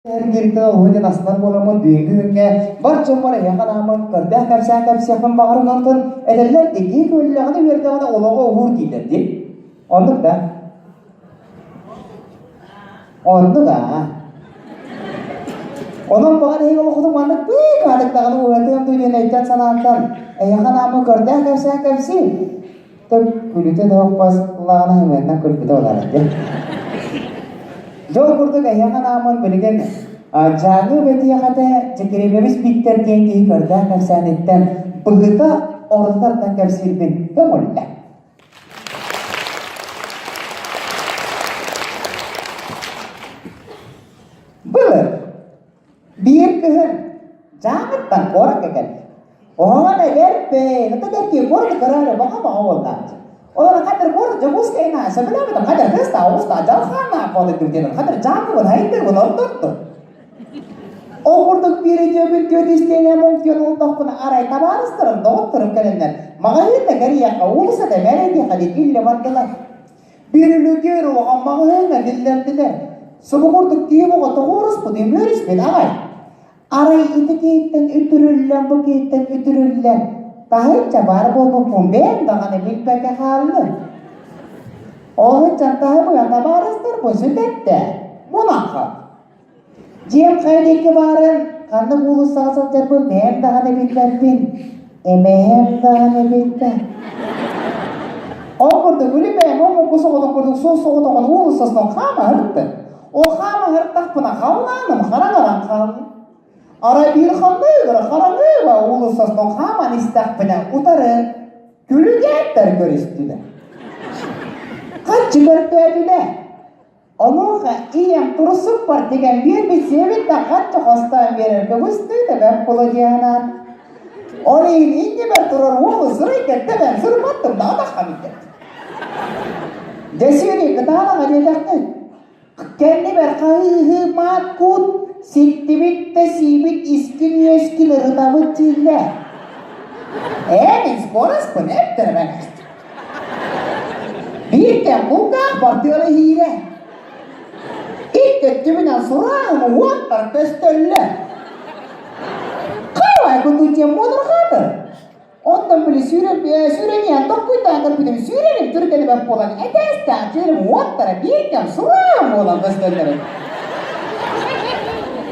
Hergirte hoje naslar bolamın düğünge barça para yakanamın kardeş kapsa yapın bağırın ondan edeller iki köylüğünü verdi ona olağa uğur giderdi. Onluk da. Onluk da. Onun bağır heyga okudum anlık bir kadıklarını uğradım duyduğun ecdat sanattan. Yakanamın kardeş kapsa. Tabi kulüte de okpazlığına hemen kulüte olarak ya. Jauh kurtu kayak namun berikan jago beti kata cekiri bebis bitter kengi kerja kasanitan begitu orang tangkap sirbin kemudian beler biar kehen jangan tangkor kekan orang ada be nanti dia kibor kerana baka mau kan orang kadar gor jabus kaina sebenarnya kita kadar tahu jauh kana pada dunia kadar jago haiter nonton tuh Orada bir cebir görüşlerine mümkün olduğunu aray tabarıstırın doktorum kalender mağayı da gariya kavulsa da meredi hadi illa maddeler bir lüger o amağına dillendiler subukurduk diye bu kadar horus bu demleriz ben aray itikitten ütürüllen bu kitten ütürüllen tahit cabar bu pumben dağını bilbeke halı o cantağı bu ya tabarıstır bu südette munakka Jam kaya kebaran karena bulu sasa terpun mehem dahane bitlepin mehem dahane bitlep o kurdu gülü mehem o kusu kodok kurdu sosu kodok bulu sasno kama hırttı o kama hırttak puna kavlanım karangaran kaldı ara bir kandığıra karanlığa bulu sasno kama nistak puna utarı gülü getter görüstüde kaç çıkarttıya Allah'a iyem turusup partigen bir sevit de kaç hasta verir kavuştu da ben kolacağına orayı ince bir turur oğlu sırayı kette ben sırmattım daha da hamide desiyoni kadar acıdaktı kendi bir kayığı matkut siktibitte sibit iskin yeşkileri davıtıyla biz koras pıneptir ben bir de muka partiyola hile İlk cebina sorang muatar pestelle. Kawai kuntunya motor kata. Ondan beli süreni yang tok kita akan beli süreni turkan bap polan. Esta ciri muatar bir jam sorang mola pestelle.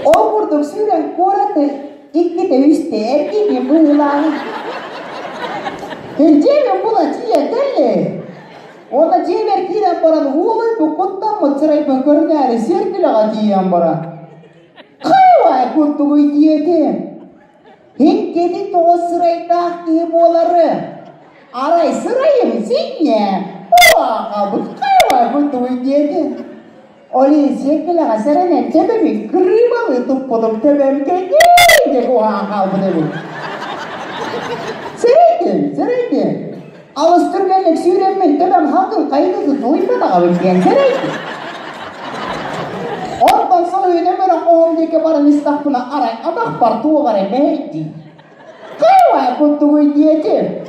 O kurduk süren korate ikki de üstte erkek bulan. Cebim bulan ciye delle. Ona ciğer kiran paran oğlum bu kuttan mı çıray bakırlar serpila diyan para. Kayvay kuttu bu diyete. Hinkedi to sıray tahti boları. Aray sırayım sinye. Oha kabut kayvay kuttu bu diyete. Oli serpila serene tebebi krimalı tuppudum tebem kenge oha kabut. Sereydim. Alıştırganlık sürenmek demem halkın kaygısı duymadı abim sereydi. Ondan sonra önemli oğumdaki barın istahbına aray adak partuğu var emeydi. Kayvay kuntuğu diyeti.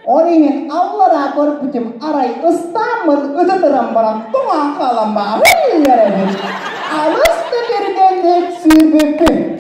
Onun Allah'a korkutum aray İstanbul ödediren baran tuğan kalan bağır yeredir. Alıştırganlık sürbüpü.